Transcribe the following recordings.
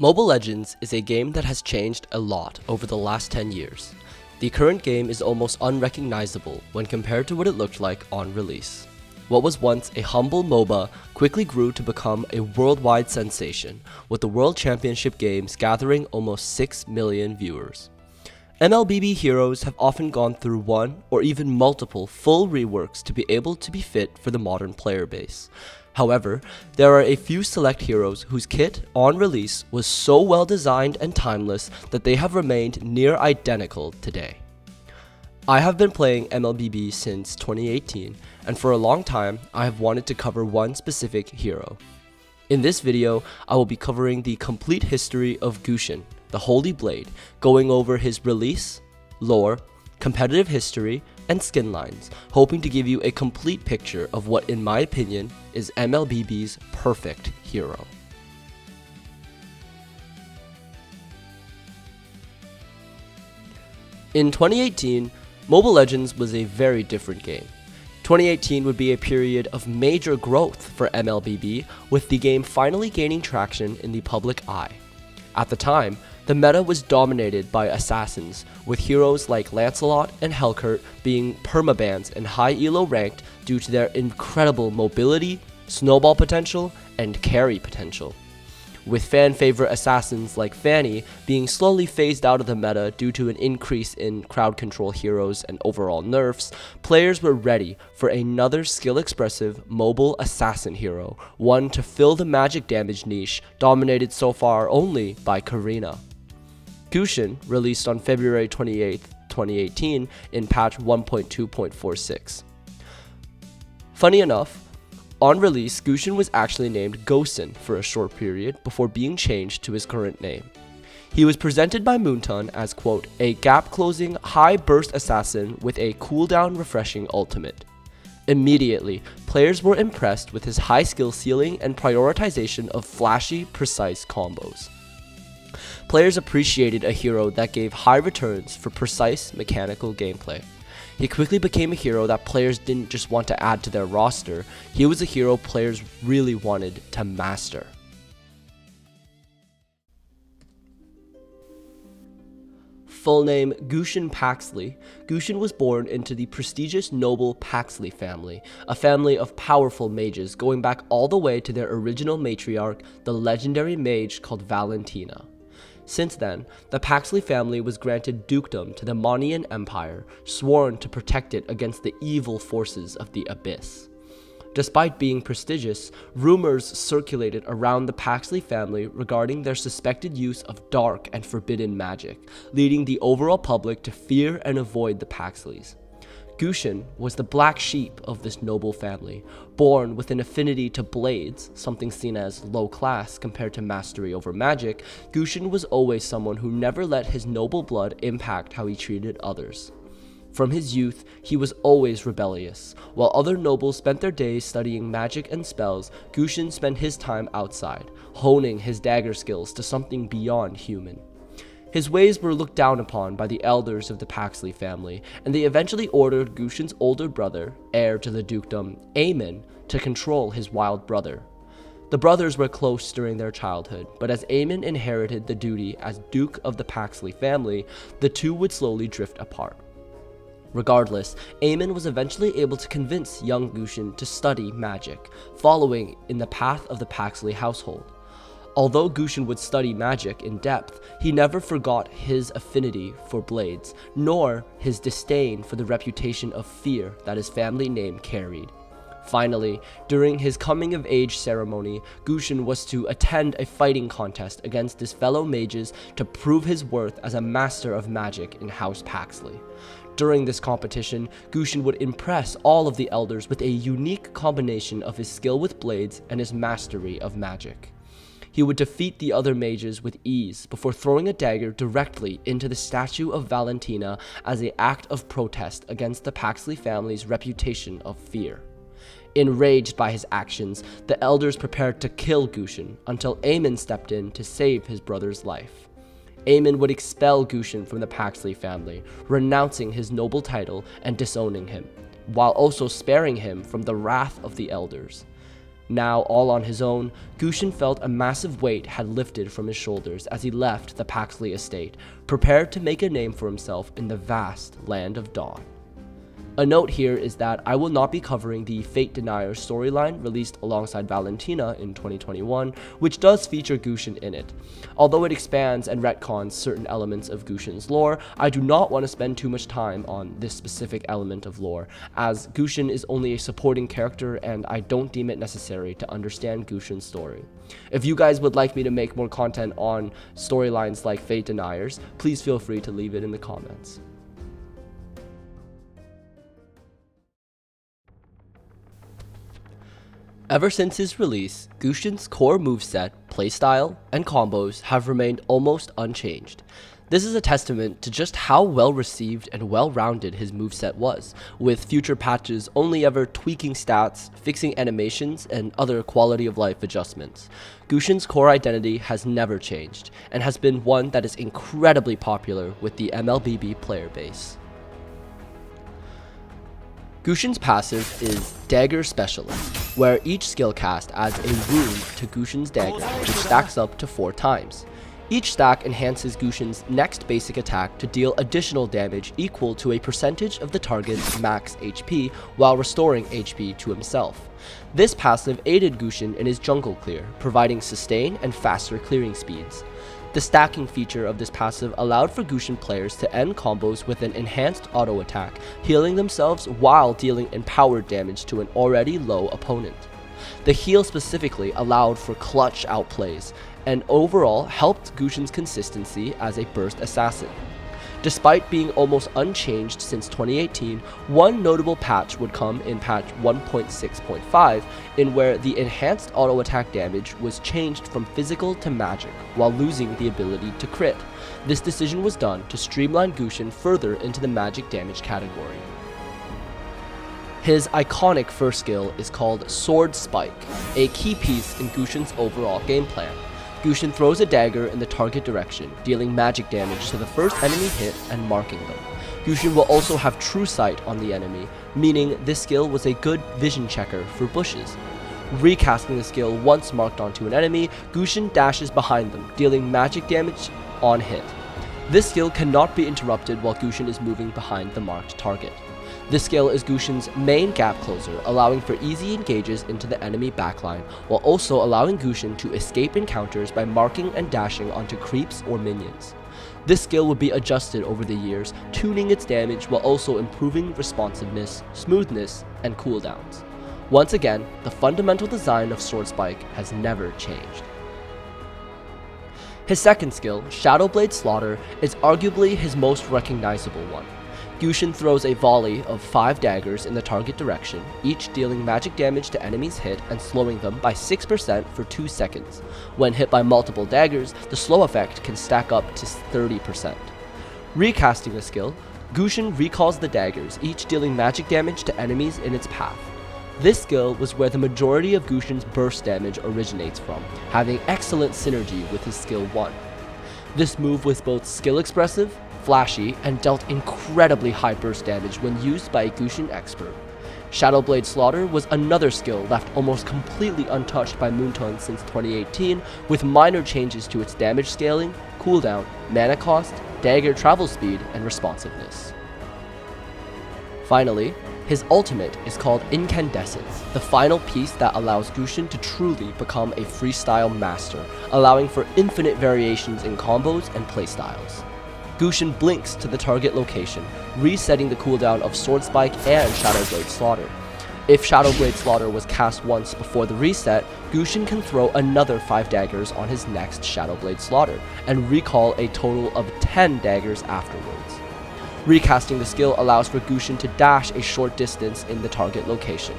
Mobile Legends is a game that has changed a lot over the last 10 years. The current game is almost unrecognizable when compared to what it looked like on release. What was once a humble MOBA quickly grew to become a worldwide sensation, with the World Championship games gathering almost 6 million viewers. MLBB heroes have often gone through one or even multiple full reworks to be able to be fit for the modern player base. However, there are a few select heroes whose kit on release was so well designed and timeless that they have remained near identical today. I have been playing MLBB since 2018, and for a long time I have wanted to cover one specific hero. In this video, I will be covering the complete history of Gusion, the Holy Blade, going over his release, lore, competitive history, and Skinlines, hoping to give you a complete picture of what, in my opinion, is MLBB's perfect hero. In 2018, Mobile Legends was a very different game. 2018 would be a period of major growth for MLBB, with the game finally gaining traction in the public eye. At the time, the meta was dominated by assassins, with heroes like Lancelot and Helcurt being permabans and high elo ranked due to their incredible mobility, snowball potential, and carry potential. With fan favorite assassins like Fanny being slowly phased out of the meta due to an increase in crowd control heroes and overall nerfs, players were ready for another skill expressive mobile assassin hero, one to fill the magic damage niche dominated so far only by Karina. Gusion released on February 28, 2018 in patch 1.2.46. Funny enough, on release, Gusion was actually named Gosen for a short period before being changed to his current name. He was presented by Moonton as, quote, a gap-closing, high-burst assassin with a cooldown refreshing ultimate. Immediately, players were impressed with his high skill ceiling and prioritization of flashy, precise combos. Players appreciated a hero that gave high returns for precise mechanical gameplay. He quickly became a hero that players didn't just want to add to their roster, he was a hero players really wanted to master. Full name House Paxley, Gusion was born into the prestigious noble Paxley family, a family of powerful mages going back all the way to their original matriarch, the legendary mage called Valentina. Since then, the Paxley family was granted dukedom to the Monian Empire, sworn to protect it against the evil forces of the Abyss. Despite being prestigious, rumors circulated around the Paxley family regarding their suspected use of dark and forbidden magic, leading the overall public to fear and avoid the Paxleys. Gusion was the black sheep of this noble family, born with an affinity to blades, something seen as low class compared to mastery over magic. Gusion was always someone who never let his noble blood impact how he treated others. From his youth, he was always rebellious. While other nobles spent their days studying magic and spells, Gusion spent his time outside, honing his dagger skills to something beyond human. His ways were looked down upon by the elders of the Paxley family, and they eventually ordered Gusion's older brother, heir to the dukedom, Aemon, to control his wild brother. The brothers were close during their childhood, but as Aemon inherited the duty as Duke of the Paxley family, the two would slowly drift apart. Regardless, Aemon was eventually able to convince young Gusion to study magic, following in the path of the Paxley household. Although Gusion would study magic in depth, he never forgot his affinity for blades, nor his disdain for the reputation of fear that his family name carried. Finally, during his coming-of-age ceremony, Gusion was to attend a fighting contest against his fellow mages to prove his worth as a master of magic in House Paxley. During this competition, Gusion would impress all of the elders with a unique combination of his skill with blades and his mastery of magic. He would defeat the other mages with ease before throwing a dagger directly into the statue of Valentina as an act of protest against the Paxley family's reputation of fear. Enraged by his actions, the elders prepared to kill Gusion until Aemon stepped in to save his brother's life. Aemon would expel Gusion from the Paxley family, renouncing his noble title and disowning him, while also sparing him from the wrath of the elders. Now, all on his own, Gusion felt a massive weight had lifted from his shoulders as he left the Paxley estate, prepared to make a name for himself in the vast land of Dawn. A note here is that I will not be covering the Fate Denier storyline released alongside Valentina in 2021, which does feature Gusion in it. Although it expands and retcons certain elements of Gusion's lore, I do not want to spend too much time on this specific element of lore, as Gusion is only a supporting character and I don't deem it necessary to understand Gusion's story. If you guys would like me to make more content on storylines like Fate Deniers, please feel free to leave it in the comments. Ever since his release, Gusion's core moveset, playstyle, and combos have remained almost unchanged. This is a testament to just how well received and well-rounded his moveset was, with future patches only ever tweaking stats, fixing animations, and other quality of life adjustments. Gusion's core identity has never changed, and has been one that is incredibly popular with the MLBB player base. Gusion's passive is Dagger Specialist, where each skill cast adds a wound to Gusion's dagger, which stacks up to 4 times. Each stack enhances Gusion's next basic attack to deal additional damage equal to a percentage of the target's max HP while restoring HP to himself. This passive aided Gusion in his jungle clear, providing sustain and faster clearing speeds. The stacking feature of this passive allowed for Gusion players to end combos with an enhanced auto attack, healing themselves while dealing empowered damage to an already low opponent. The heal specifically allowed for clutch outplays, and overall helped Gusion's consistency as a burst assassin. Despite being almost unchanged since 2018, one notable patch would come in patch 1.6.5, in where the enhanced auto attack damage was changed from physical to magic, while losing the ability to crit. This decision was done to streamline Gusion further into the magic damage category. His iconic first skill is called Sword Spike, a key piece in Gusion's overall game plan. Gusion throws a dagger in the target direction, dealing magic damage to the first enemy hit and marking them. Gusion will also have True Sight on the enemy, meaning this skill was a good vision checker for bushes. Recasting the skill once marked onto an enemy, Gusion dashes behind them, dealing magic damage on hit. This skill cannot be interrupted while Gusion is moving behind the marked target. This skill is Gusion's main gap closer, allowing for easy engages into the enemy backline, while also allowing Gusion to escape encounters by marking and dashing onto creeps or minions. This skill will be adjusted over the years, tuning its damage while also improving responsiveness, smoothness, and cooldowns. Once again, the fundamental design of Sword Spike has never changed. His second skill, Shadowblade Slaughter, is arguably his most recognizable one. Gusion throws a volley of 5 daggers in the target direction, each dealing magic damage to enemies hit and slowing them by 6% for 2 seconds. When hit by multiple daggers, the slow effect can stack up to 30%. Recasting the skill, Gusion recalls the daggers, each dealing magic damage to enemies in its path. This skill was where the majority of Gusion's burst damage originates from, having excellent synergy with his skill 1. This move was both skill expressive, flashy, and dealt incredibly high burst damage when used by a Gusion expert. Shadowblade Slaughter was another skill left almost completely untouched by Moonton since 2018, with minor changes to its damage scaling, cooldown, mana cost, dagger travel speed, and responsiveness. Finally, his ultimate is called Incandescence, the final piece that allows Gusion to truly become a freestyle master, allowing for infinite variations in combos and playstyles. Gusion blinks to the target location, resetting the cooldown of Sword Spike and Shadowblade Slaughter. If Shadowblade Slaughter was cast once before the reset, Gusion can throw another 5 daggers on his next Shadowblade Slaughter, and recall a total of 10 daggers afterwards. Recasting the skill allows for Gusion to dash a short distance in the target location.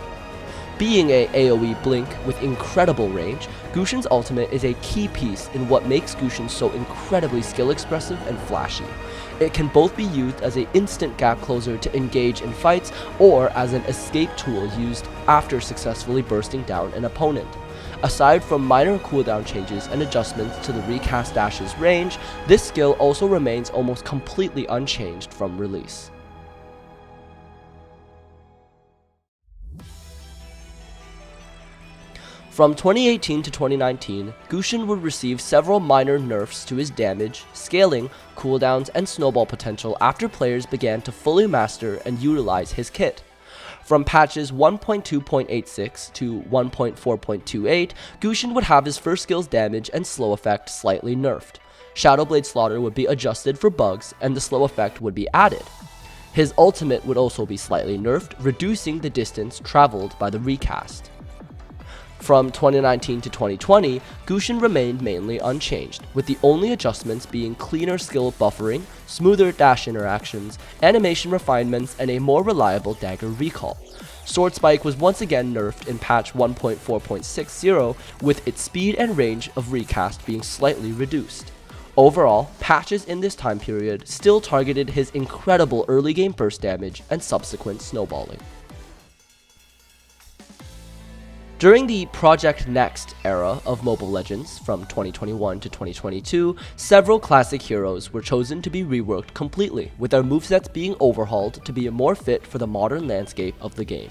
Being a AoE blink with incredible range, Gusion's ultimate is a key piece in what makes Gusion so incredibly skill expressive and flashy. It can both be used as an instant gap closer to engage in fights, or as an escape tool used after successfully bursting down an opponent. Aside from minor cooldown changes and adjustments to the recast dash's range, this skill also remains almost completely unchanged from release. From 2018 to 2019, Gusion would receive several minor nerfs to his damage, scaling, cooldowns, and snowball potential after players began to fully master and utilize his kit. From patches 1.2.86 to 1.4.28, Gusion would have his first skill's damage and slow effect slightly nerfed. Shadowblade Slaughter would be adjusted for bugs, and the slow effect would be added. His ultimate would also be slightly nerfed, reducing the distance traveled by the recast. From 2019 to 2020, Gusion remained mainly unchanged, with the only adjustments being cleaner skill buffering, smoother dash interactions, animation refinements, and a more reliable dagger recall. Sword Spike was once again nerfed in patch 1.4.60, with its speed and range of recast being slightly reduced. Overall, patches in this time period still targeted his incredible early game burst damage and subsequent snowballing. During the Project Next era of Mobile Legends, from 2021 to 2022, several classic heroes were chosen to be reworked completely, with their movesets being overhauled to be more fit for the modern landscape of the game.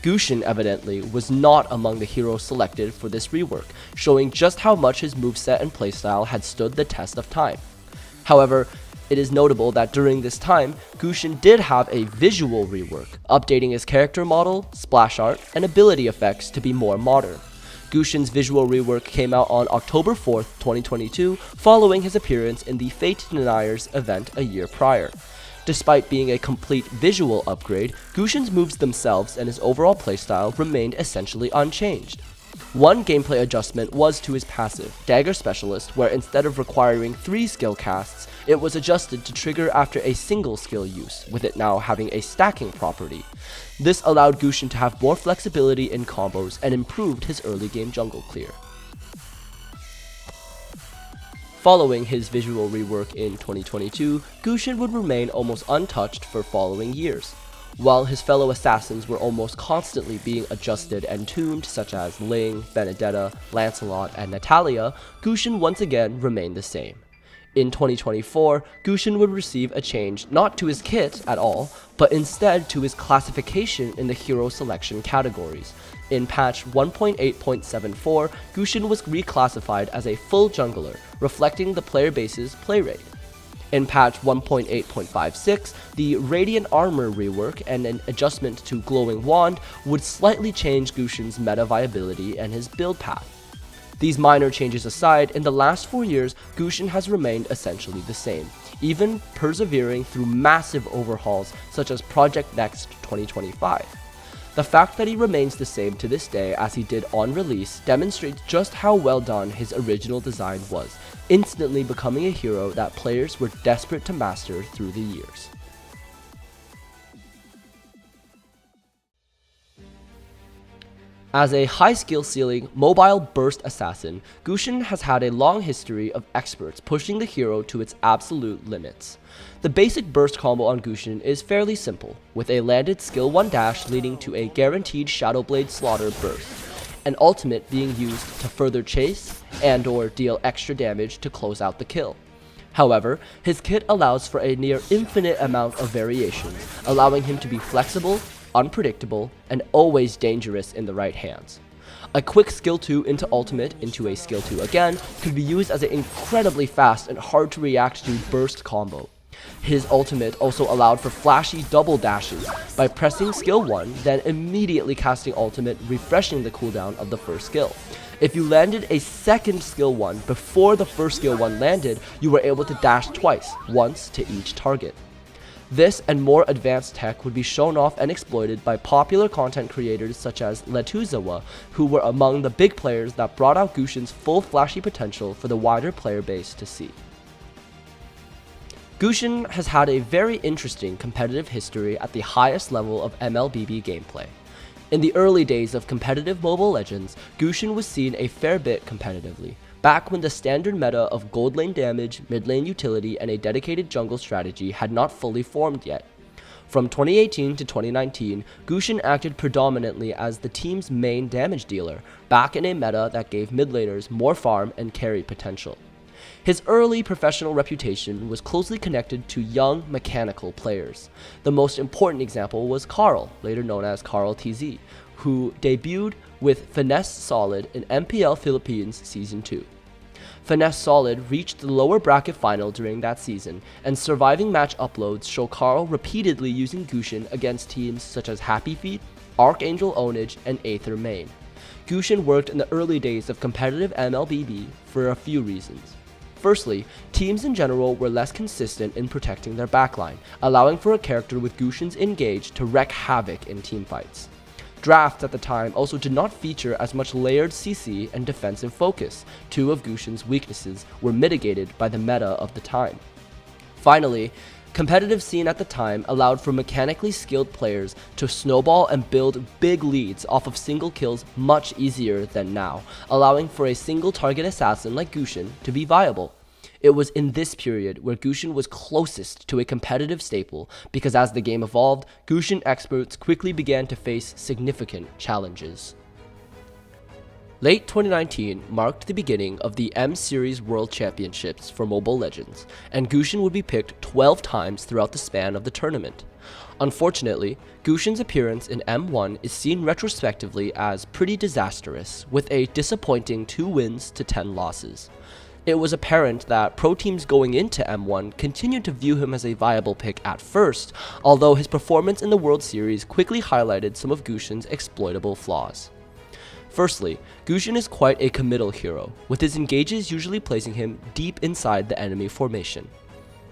Gusion, evidently, was not among the heroes selected for this rework, showing just how much his moveset and playstyle had stood the test of time. However, it is notable that during this time, Gusion did have a visual rework, updating his character model, splash art, and ability effects to be more modern. Gusion's visual rework came out on October 4th, 2022, following his appearance in the Fate Deniers event a year prior. Despite being a complete visual upgrade, Gusion's moves themselves and his overall playstyle remained essentially unchanged. One gameplay adjustment was to his passive, Dagger Specialist, where instead of requiring 3 skill casts, it was adjusted to trigger after a single skill use, with it now having a stacking property. This allowed Gusion to have more flexibility in combos and improved his early game jungle clear. Following his visual rework in 2022, Gusion would remain almost untouched for following years. While his fellow assassins were almost constantly being adjusted and tuned, such as Ling, Benedetta, Lancelot, and Natalia, Gusion once again remained the same. In 2024, Gusion would receive a change not to his kit at all, but instead to his classification in the hero selection categories. In patch 1.8.74, Gusion was reclassified as a full jungler, reflecting the player base's play rate. In patch 1.8.56, the Radiant Armor rework and an adjustment to Glowing Wand would slightly change Gusion's meta viability and his build path. These minor changes aside, in the last 4 years, Gusion has remained essentially the same, even persevering through massive overhauls such as Project Next 2025. The fact that he remains the same to this day as he did on release demonstrates just how well done his original design was, instantly becoming a hero that players were desperate to master through the years. As a high skill ceiling, mobile burst assassin, Gusion has had a long history of experts pushing the hero to its absolute limits. The basic burst combo on Gusion is fairly simple, with a landed skill 1 dash leading to a guaranteed Shadowblade Slaughter burst, an ultimate being used to further chase and/or deal extra damage to close out the kill. However, his kit allows for a near infinite amount of variations, allowing him to be flexible, unpredictable, and always dangerous in the right hands. A quick skill 2 into ultimate into a skill 2 again could be used as an incredibly fast and hard to react to burst combo. His ultimate also allowed for flashy double dashes by pressing skill 1, then immediately casting ultimate, refreshing the cooldown of the first skill. If you landed a second skill 1 before the first skill 1 landed, you were able to dash twice, once to each target. This and more advanced tech would be shown off and exploited by popular content creators such as Letuzawa, who were among the big players that brought out Gusion's full flashy potential for the wider player base to see. Gusion has had a very interesting competitive history at the highest level of MLBB gameplay. In the early days of competitive Mobile Legends, Gusion was seen a fair bit competitively, back when the standard meta of gold lane damage, mid lane utility, and a dedicated jungle strategy had not fully formed yet. From 2018 to 2019, Gusion acted predominantly as the team's main damage dealer, back in a meta that gave mid laners more farm and carry potential. His early professional reputation was closely connected to young, mechanical players. The most important example was Karl, later known as KarlTzy, who debuted with Finesse Solid in MPL Philippines Season 2. Finesse Solid reached the lower bracket final during that season, and surviving match uploads show Karl repeatedly using Gusion against teams such as Happy Feet, Archangel Onage, and Aether Main. Gusion worked in the early days of competitive MLBB for a few reasons. Firstly, teams in general were less consistent in protecting their backline, allowing for a character with Gusion's engage to wreak havoc in teamfights. Drafts at the time also did not feature as much layered CC and defensive focus. Two of Gusion's weaknesses were mitigated by the meta of the time. Finally, competitive scene at the time allowed for mechanically skilled players to snowball and build big leads off of single kills much easier than now, allowing for a single target assassin like Gusion to be viable. It was in this period where Gusion was closest to a competitive staple, because as the game evolved, Gusion experts quickly began to face significant challenges. Late 2019 marked the beginning of the M-Series World Championships for Mobile Legends, and Gusion would be picked 12 times throughout the span of the tournament. Unfortunately, Gusion's appearance in M1 is seen retrospectively as pretty disastrous, with a disappointing 2 wins to 10 losses. It was apparent that pro teams going into M1 continued to view him as a viable pick at first, although his performance in the World Series quickly highlighted some of Gusion's exploitable flaws. Firstly, Gusion is quite a committal hero, with his engages usually placing him deep inside the enemy formation.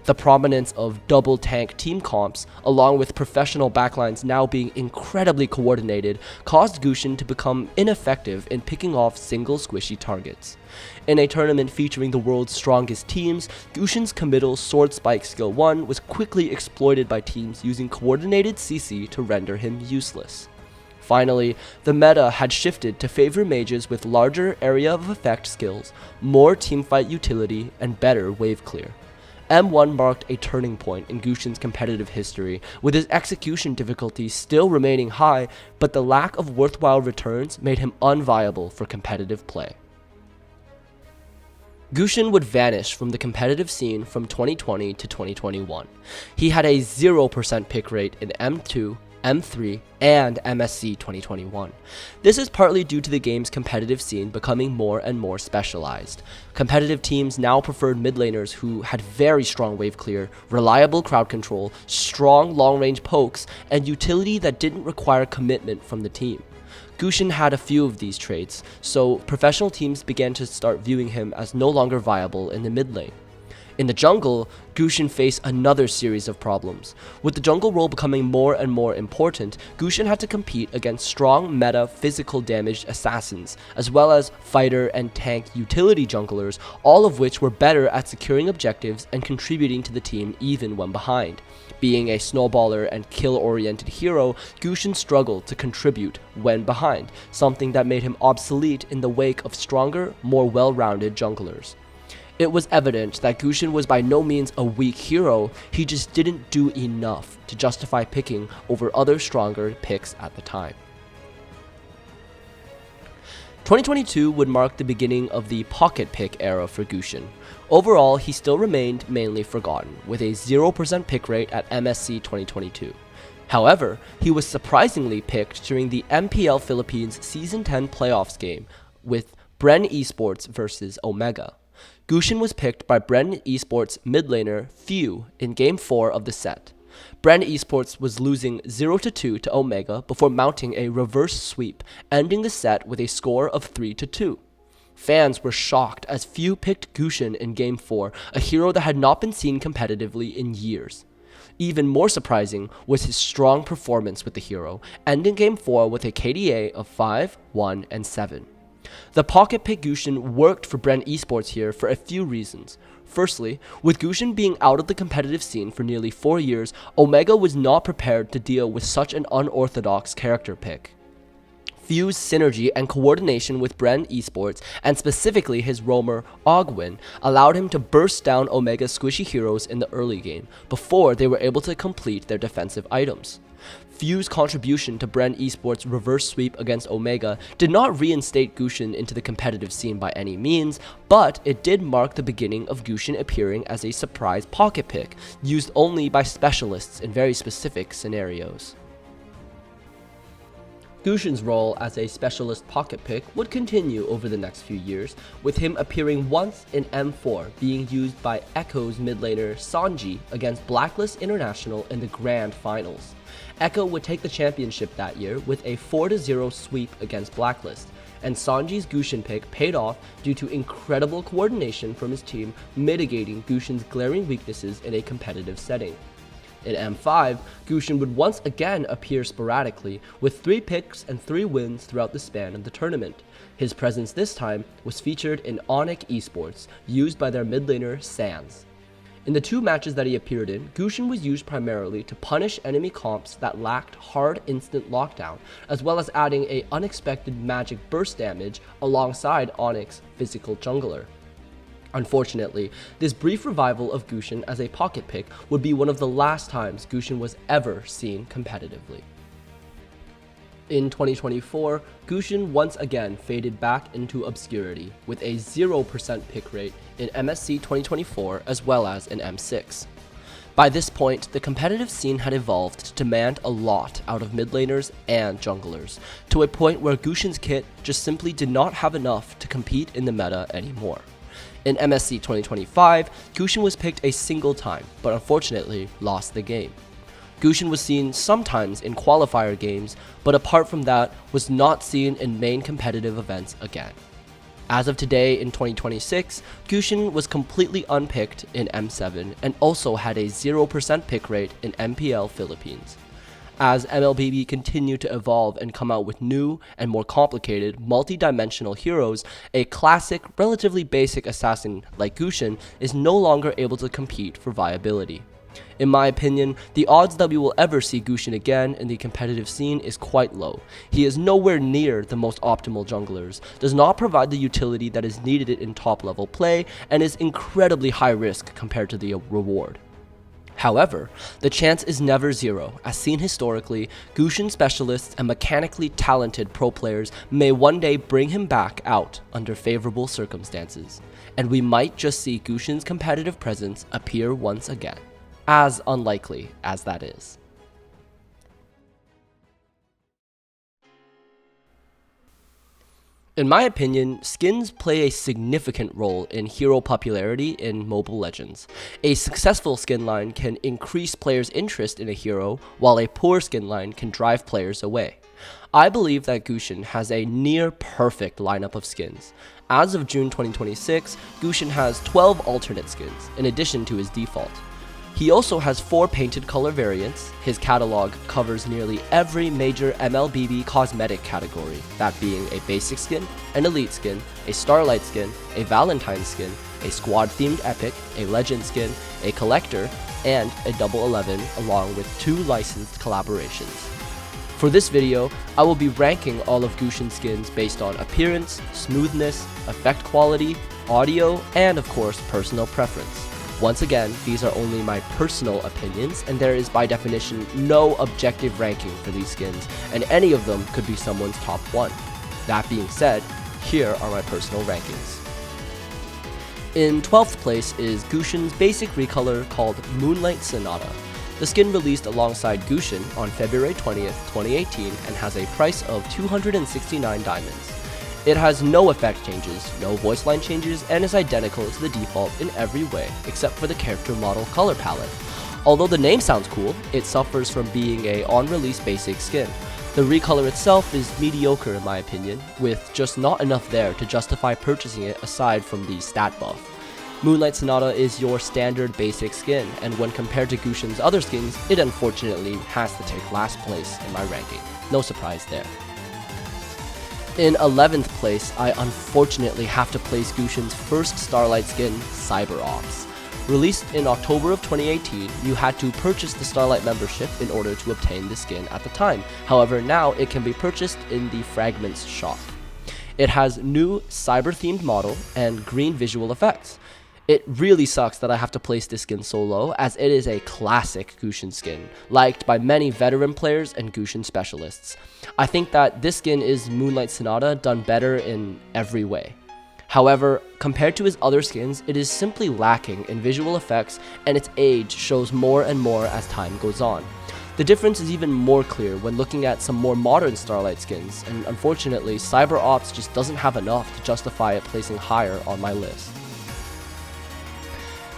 The prominence of double tank team comps, along with professional backlines now being incredibly coordinated, caused Gusion to become ineffective in picking off single squishy targets. In a tournament featuring the world's strongest teams, Gusion's committal sword spike skill 1 was quickly exploited by teams using coordinated CC to render him useless. Finally, the meta had shifted to favor mages with larger area of effect skills, more teamfight utility, and better wave clear. M1 marked a turning point in Gusion's competitive history, with his execution difficulty still remaining high, but the lack of worthwhile returns made him unviable for competitive play. Gusion would vanish from the competitive scene from 2020 to 2021. He had a 0% pick rate in M2, M3, and MSC 2021. This is partly due to the game's competitive scene becoming more and more specialized. Competitive teams now preferred mid laners who had very strong wave clear, reliable crowd control, strong long-range pokes, and utility that didn't require commitment from the team. Gusion had a few of these traits, so professional teams began to start viewing him as no longer viable in the mid lane. In the jungle, Gusion faced another series of problems. With the jungle role becoming more and more important, Gusion had to compete against strong meta physical damage assassins, as well as fighter and tank utility junglers, all of which were better at securing objectives and contributing to the team even when behind. Being a snowballer and kill-oriented hero, Gusion struggled to contribute when behind, something that made him obsolete in the wake of stronger, more well-rounded junglers. It was evident that Gusion was by no means a weak hero, he just didn't do enough to justify picking over other stronger picks at the time. 2022 would mark the beginning of the pocket pick era for Gusion. Overall, he still remained mainly forgotten, with a 0% pick rate at MSC 2022. However, he was surprisingly picked during the MPL Philippines Season 10 playoffs game with Bren Esports vs Omega. Gusion was picked by Bren Esports mid laner Pheww in Game 4 of the set. Bren Esports was losing 0-2 to Omega before mounting a reverse sweep, ending the set with a score of 3-2. Fans were shocked as Pheww picked Gusion in Game 4, a hero that had not been seen competitively in years. Even more surprising was his strong performance with the hero, ending Game 4 with a KDA of 5, 1, and 7. The pocket pick Gusion worked for Bren Esports here for a few reasons. Firstly, with Gusion being out of the competitive scene for nearly 4 years, Omega was not prepared to deal with such an unorthodox character pick. Pheww's synergy and coordination with Bren Esports, and specifically his roamer Ogwyn, allowed him to burst down Omega's squishy heroes in the early game, before they were able to complete their defensive items. Pheww's contribution to Bren Esports' reverse sweep against Omega did not reinstate Gusion into the competitive scene by any means, but it did mark the beginning of Gusion appearing as a surprise pocket pick, used only by specialists in very specific scenarios. Gusion's role as a specialist pocket pick would continue over the next few years, with him appearing once in M4 being used by Echo's mid laner Sanji against Blacklist International in the Grand Finals. Echo would take the championship that year with a 4-0 sweep against Blacklist, and Sanji's Gusion pick paid off due to incredible coordination from his team mitigating Gusion's glaring weaknesses in a competitive setting. In M5, Gusion would once again appear sporadically, with 3 picks and 3 wins throughout the span of the tournament. His presence this time was featured in Onyx Esports, used by their mid laner SANZ. In the 2 matches that he appeared in, Gusion was used primarily to punish enemy comps that lacked hard instant lockdown, as well as adding a unexpected magic burst damage alongside Onyx's physical jungler. Unfortunately, this brief revival of Gusion as a pocket pick would be one of the last times Gusion was ever seen competitively. In 2024, Gusion once again faded back into obscurity with a 0% pick rate in MSC 2024 as well as in M6. By this point, the competitive scene had evolved to demand a lot out of mid laners and junglers, to a point where Gusion's kit just simply did not have enough to compete in the meta anymore. In MSC 2025, Gusion was picked a single time, but unfortunately lost the game. Gusion was seen sometimes in qualifier games, but apart from that, was not seen in main competitive events again. As of today in 2026, Gusion was completely unpicked in M7 and also had a 0% pick rate in MPL Philippines. As MLBB continued to evolve and come out with new and more complicated multi-dimensional heroes, a classic, relatively basic assassin like Gusion is no longer able to compete for viability. In my opinion, the odds that we will ever see Gusion again in the competitive scene is quite low. He is nowhere near the most optimal junglers, does not provide the utility that is needed in top level play, and is incredibly high risk compared to the reward. However, the chance is never zero, as seen historically, Gusion specialists and mechanically talented pro players may one day bring him back out under favorable circumstances, and we might just see Gusion's competitive presence appear once again, as unlikely as that is. In my opinion, skins play a significant role in hero popularity in Mobile Legends. A successful skin line can increase players' interest in a hero, while a poor skin line can drive players away. I believe that Gusion has a near perfect lineup of skins. As of June 2026, Gusion has 12 alternate skins, in addition to his default. He also has 4 painted color variants. His catalog covers nearly every major MLBB cosmetic category, that being a basic skin, an elite skin, a starlight skin, a valentine skin, a squad themed epic, a legend skin, a collector, and a double 11 along with 2 licensed collaborations. For this video, I will be ranking all of Gusion's skins based on appearance, smoothness, effect quality, audio, and of course personal preference. Once again, these are only my personal opinions, and there is by definition no objective ranking for these skins, and any of them could be someone's top 1. That being said, here are my personal rankings. In 12th place is Gusion's basic recolor called Moonlight Sonata. The skin released alongside Gusion on February 20th, 2018 and has a price of 269 diamonds. It has no effect changes, no voice line changes, and is identical to the default in every way except for the character model color palette. Although the name sounds cool, it suffers from being a on-release basic skin. The recolor itself is mediocre in my opinion, with just not enough there to justify purchasing it aside from the stat buff. Moonlight Sonata is your standard basic skin, and when compared to Gusion's other skins, it unfortunately has to take last place in my ranking. No surprise there. In 11th place, I unfortunately have to place Gusion's first Starlight skin, Cyber Ops. Released in October of 2018, you had to purchase the Starlight membership in order to obtain the skin at the time. However, now it can be purchased in the Fragments shop. It has new cyber-themed model and green visual effects. It really sucks that I have to place this skin so low, as it is a classic Gusion skin, liked by many veteran players and Gusion specialists. I think that this skin is Moonlight Sonata done better in every way. However, compared to his other skins, it is simply lacking in visual effects, and its age shows more and more as time goes on. The difference is even more clear when looking at some more modern Starlight skins, and unfortunately, Cyber Ops just doesn't have enough to justify it placing higher on my list.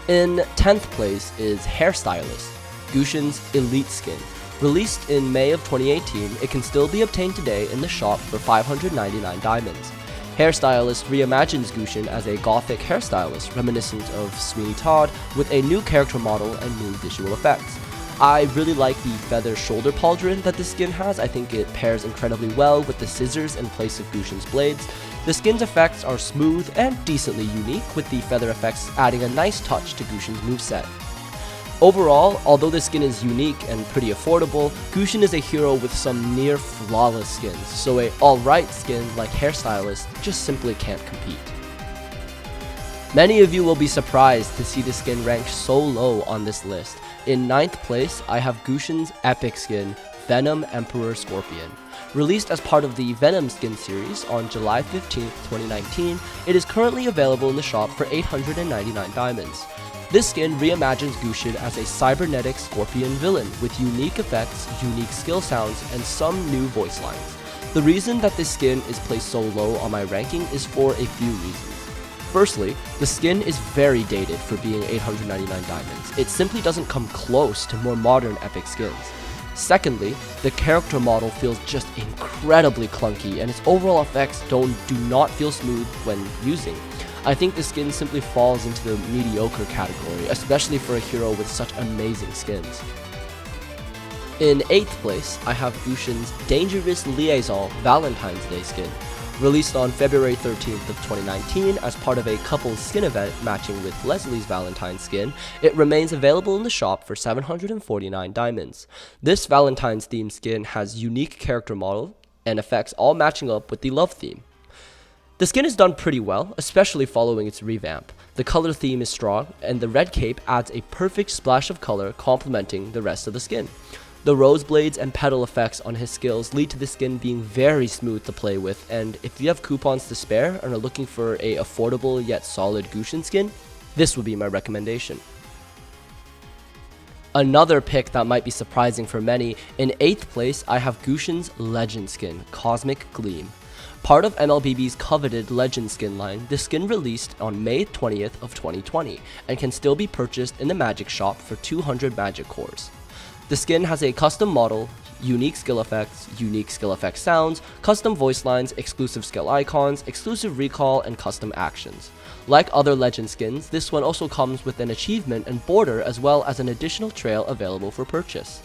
In 10th place is Hairstylist, Gusion's elite skin. Released in May of 2018, it can still be obtained today in the shop for 599 diamonds. Hairstylist reimagines Gusion as a gothic hairstylist reminiscent of Sweeney Todd with a new character model and new visual effects. I really like the feather shoulder pauldron that the skin has. I think it pairs incredibly well with the scissors in place of Gusion's blades. The skin's effects are smooth and decently unique, with the feather effects adding a nice touch to Gusion's moveset. Overall, although this skin is unique and pretty affordable, Gusion is a hero with some near flawless skins, so a alright skin like Hairstylist just simply can't compete. Many of you will be surprised to see the skin ranked so low on this list. In 9th place, I have Gusion's epic skin, Venom Emperor Scorpion. Released as part of the Venom skin series on July 15, 2019, it is currently available in the shop for 899 diamonds. This skin reimagines Gusion as a cybernetic scorpion villain with unique effects, unique skill sounds, and some new voice lines. The reason that this skin is placed so low on my ranking is for a few reasons. Firstly, the skin is very dated for being 899 diamonds. It simply doesn't come close to more modern epic skins. Secondly, the character model feels just incredibly clunky, and its overall effects do not feel smooth when using. I think the skin simply falls into the mediocre category, especially for a hero with such amazing skins. In 8th place, I have Gusion's Dangerous Liaison Valentine's Day skin. Released on February 13th of 2019 as part of a couple's skin event matching with Leslie's Valentine's skin, it remains available in the shop for 749 diamonds. This Valentine's themed skin has unique character model and effects all matching up with the love theme. The skin is done pretty well, especially following its revamp. The color theme is strong, and the red cape adds a perfect splash of color complementing the rest of the skin. The rose blades and petal effects on his skills lead to the skin being very smooth to play with, and if you have coupons to spare and are looking for a affordable yet solid Gusion skin, this would be my recommendation. Another pick that might be surprising for many, in 8th place I have Gusion's Legend skin, Cosmic Gleam. Part of MLBB's coveted Legend skin line, the skin released on May 20th of 2020 and can still be purchased in the Magic Shop for 200 Magic Cores. The skin has a custom model, unique skill effect sounds, custom voice lines, exclusive skill icons, exclusive recall, and custom actions. Like other Legend skins, this one also comes with an achievement and border as well as an additional trail available for purchase.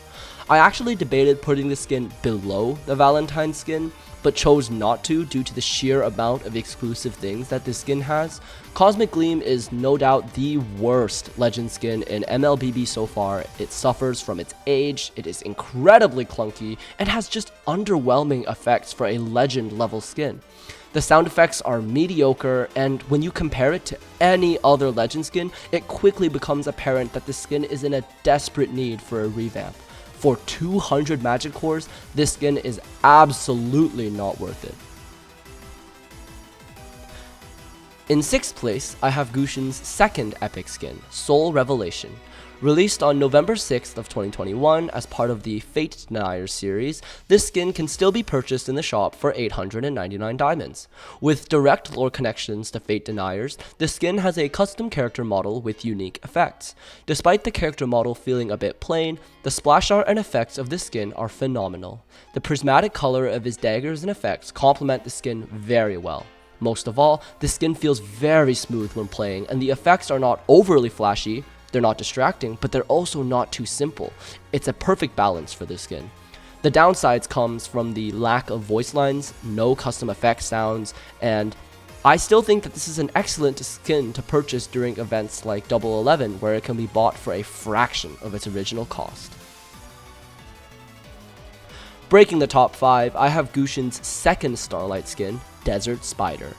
I actually debated putting the skin below the Valentine skin, but chose not to due to the sheer amount of exclusive things that this skin has. Cosmic Gleam is no doubt the worst Legend skin in MLBB so far. It suffers from its age, it is incredibly clunky, and has just underwhelming effects for a Legend level skin. The sound effects are mediocre, and when you compare it to any other Legend skin, it quickly becomes apparent that the skin is in a desperate need for a revamp. For 200 Magic Cores, this skin is absolutely not worth it. In 6th place, I have Gusion's second epic skin, Soul Revelation. Released on November 6th of 2021 as part of the Fate Deniers series, this skin can still be purchased in the shop for 899 diamonds. With direct lore connections to Fate Deniers, the skin has a custom character model with unique effects. Despite the character model feeling a bit plain, the splash art and effects of this skin are phenomenal. The prismatic color of his daggers and effects complement the skin very well. Most of all, the skin feels very smooth when playing, and the effects are not overly flashy. They're not distracting, but they're also not too simple. It's a perfect balance for this skin. The downsides comes from the lack of voice lines, no custom effect sounds, and I still think that this is an excellent skin to purchase during events like Double 11, where it can be bought for a fraction of its original cost. Breaking the top 5, I have Gusion's second Starlight skin, Desert Spider.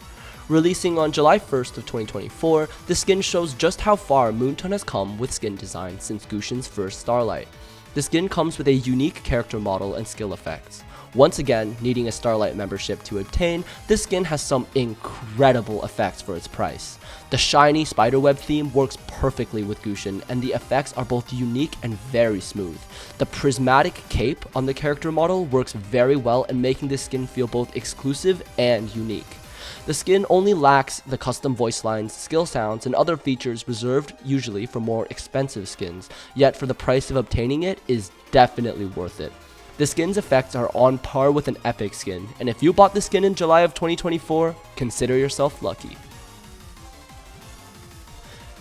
Releasing on July 1st of 2024, the skin shows just how far Moonton has come with skin design since Gusion's first Starlight. The skin comes with a unique character model and skill effects. Once again, needing a Starlight membership to obtain, this skin has some incredible effects for its price. The shiny spiderweb theme works perfectly with Gusion, and the effects are both unique and very smooth. The prismatic cape on the character model works very well in making this skin feel both exclusive and unique. The skin only lacks the custom voice lines, skill sounds, and other features reserved usually for more expensive skins, yet for the price of obtaining it is definitely worth it. The skin's effects are on par with an epic skin, and if you bought the skin in July of 2024, consider yourself lucky.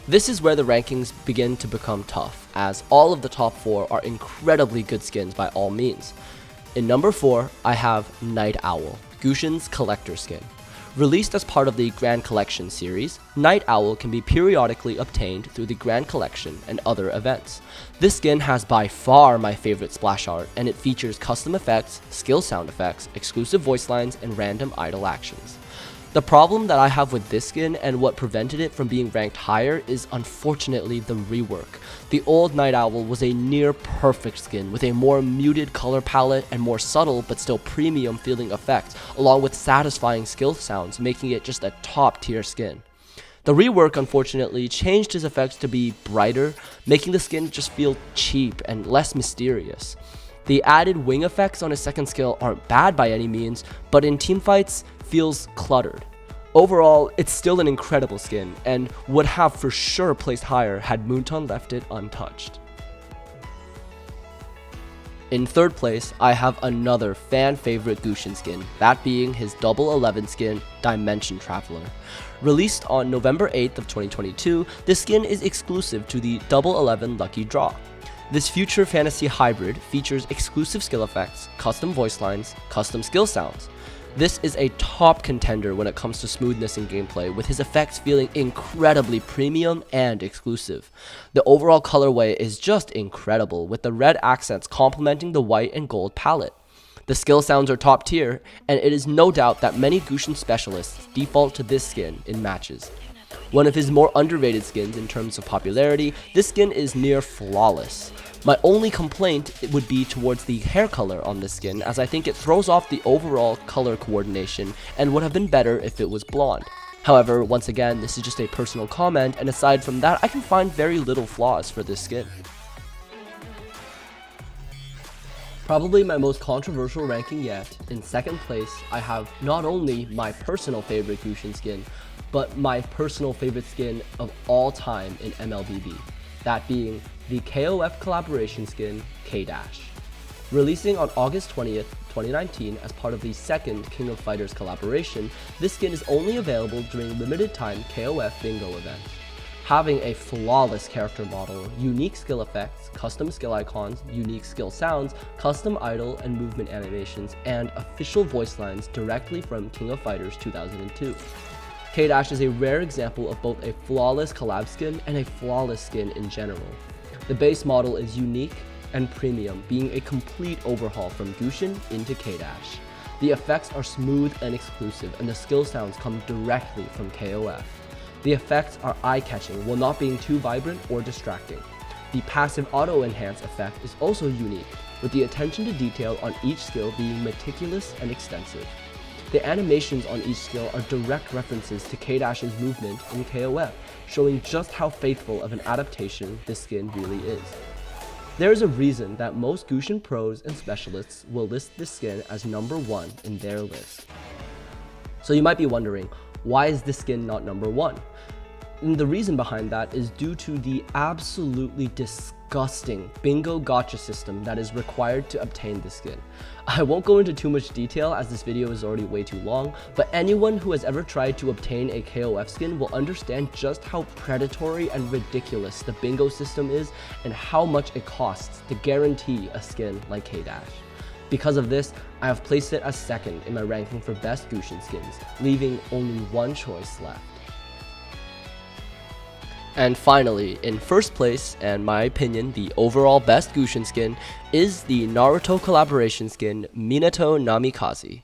This is where the rankings begin to become tough, as all of the top 4 are incredibly good skins by all means. In number 4, I have Night Owl, Gusion's collector skin. Released as part of the Grand Collection series, Night Owl can be periodically obtained through the Grand Collection and other events. This skin has by far my favorite splash art, and it features custom effects, skill sound effects, exclusive voice lines, and random idle actions. The problem that I have with this skin and what prevented it from being ranked higher is unfortunately the rework. The old Night Owl was a near perfect skin with a more muted color palette and more subtle but still premium feeling effects, along with satisfying skill sounds, making it just a top tier skin. The rework unfortunately changed his effects to be brighter, making the skin just feel cheap and less mysterious. The added wing effects on his second skill aren't bad by any means, but in teamfights feels cluttered. Overall, it's still an incredible skin, and would have for sure placed higher had Moonton left it untouched. In third place, I have another fan favorite Gusion skin, that being his Double 11 skin, Dimension Traveler. Released on November 8th of 2022, this skin is exclusive to the Double 11 Lucky Draw. This future fantasy hybrid features exclusive skill effects, custom voice lines, custom skill sounds. This is a top contender when it comes to smoothness in gameplay, with his effects feeling incredibly premium and exclusive. The overall colorway is just incredible, with the red accents complementing the white and gold palette. The skill sounds are top tier, and it is no doubt that many Gusion specialists default to this skin in matches. One of his more underrated skins in terms of popularity, this skin is near flawless. My only complaint would be towards the hair color on this skin, as I think it throws off the overall color coordination and would have been better if it was blonde. However, once again, this is just a personal comment, and aside from that, I can find very little flaws for this skin. Probably my most controversial ranking yet, in second place, I have not only my personal favorite Gusion skin, but my personal favorite skin of all time in MLBB, that being the KOF collaboration skin, K-. Releasing on August 20th, 2019 as part of the second King of Fighters collaboration, this skin is only available during limited time KOF bingo events. Having a flawless character model, unique skill effects, custom skill icons, unique skill sounds, custom idle and movement animations, and official voice lines directly from King of Fighters 2002. K- is a rare example of both a flawless collab skin and a flawless skin in general. The base model is unique and premium, being a complete overhaul from Gusion into K-. The effects are smooth and exclusive, and the skill sounds come directly from KOF. The effects are eye-catching while not being too vibrant or distracting. The passive auto-enhance effect is also unique, with the attention to detail on each skill being meticulous and extensive. The animations on each skill are direct references to K-'s movement in KOF, showing just how faithful of an adaptation this skin really is. There is a reason that most Gusion pros and specialists will list this skin as number 1 in their list. So you might be wondering, why is this skin not number 1? And the reason behind that is due to the absolutely disgusting bingo gacha system that is required to obtain this skin. I won't go into too much detail as this video is already way too long, but anyone who has ever tried to obtain a KOF skin will understand just how predatory and ridiculous the bingo system is and how much it costs to guarantee a skin like K-. Because of this, I have placed it as second in my ranking for best Gusion skins, leaving only one choice left. And finally, in first place, and my opinion, the overall best Gusion skin, is the Naruto collaboration skin, Minato Namikaze.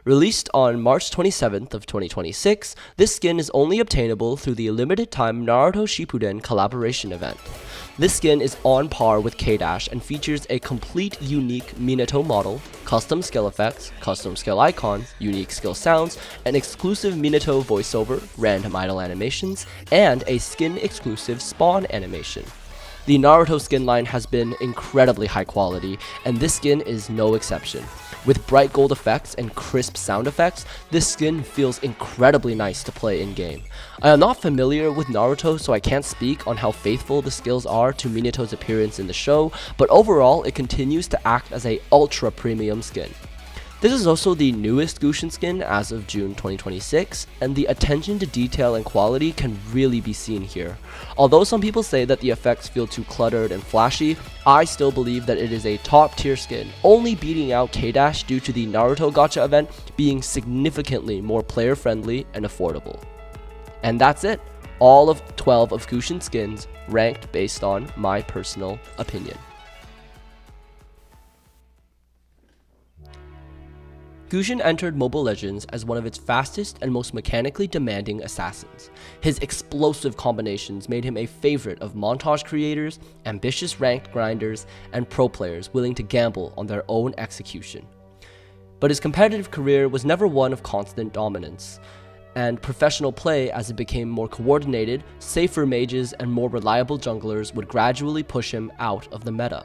Released on March 27th of 2026, this skin is only obtainable through the limited time Naruto Shippuden collaboration event. This skin is on par with K-Dash and features a complete unique Minato model, custom skill effects, custom skill icons, unique skill sounds, an exclusive Minato voiceover, random idle animations, and a skin exclusive spawn animation. The Naruto skin line has been incredibly high quality, and this skin is no exception. With bright gold effects and crisp sound effects, this skin feels incredibly nice to play in-game. I am not familiar with Naruto, so I can't speak on how faithful the skills are to Minato's appearance in the show, but overall it continues to act as a ultra premium skin. This is also the newest Gusion skin as of June 2026, and the attention to detail and quality can really be seen here. Although some people say that the effects feel too cluttered and flashy, I still believe that it is a top tier skin, only beating out K-Dash due to the Naruto gacha event being significantly more player friendly and affordable. And that's it, all of 12 of Gusion skins ranked based on my personal opinion. Gusion entered Mobile Legends as one of its fastest and most mechanically demanding assassins. His explosive combinations made him a favorite of montage creators, ambitious ranked grinders, and pro players willing to gamble on their own execution. But his competitive career was never one of constant dominance, and professional play as it became more coordinated, safer mages and more reliable junglers would gradually push him out of the meta.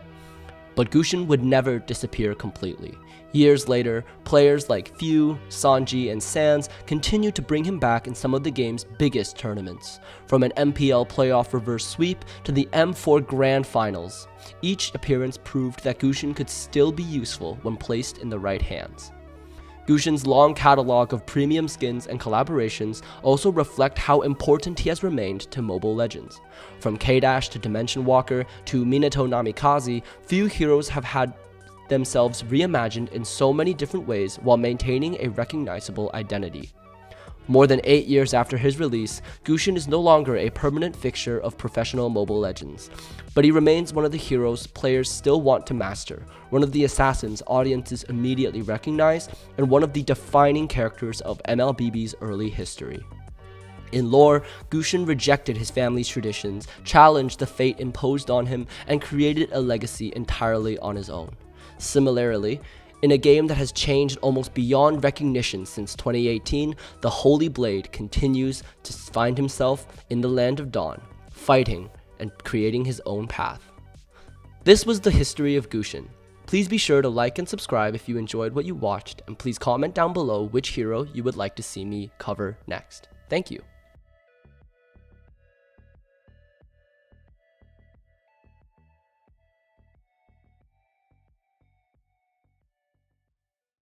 But Gusion would never disappear completely. Years later, players like Pheww, Sanji, and SANZ continued to bring him back in some of the game's biggest tournaments, from an MPL playoff reverse sweep to the M4 Grand Finals. Each appearance proved that Gusion could still be useful when placed in the right hands. Gusion's long catalog of premium skins and collaborations also reflect how important he has remained to Mobile Legends. From K-Dash to Dimension Walker to Minato Namikaze, few heroes have had themselves reimagined in so many different ways while maintaining a recognizable identity. More than 8 years after his release, Gusion is no longer a permanent fixture of professional Mobile Legends, but he remains one of the heroes players still want to master, one of the assassins audiences immediately recognize, and one of the defining characters of MLBB's early history. In lore, Gusion rejected his family's traditions, challenged the fate imposed on him, and created a legacy entirely on his own. Similarly, in a game that has changed almost beyond recognition since 2018, the Holy Blade continues to find himself in the Land of Dawn, fighting and creating his own path. This was the history of Gusion. Please be sure to like and subscribe if you enjoyed what you watched, and please comment down below which hero you would like to see me cover next. Thank you.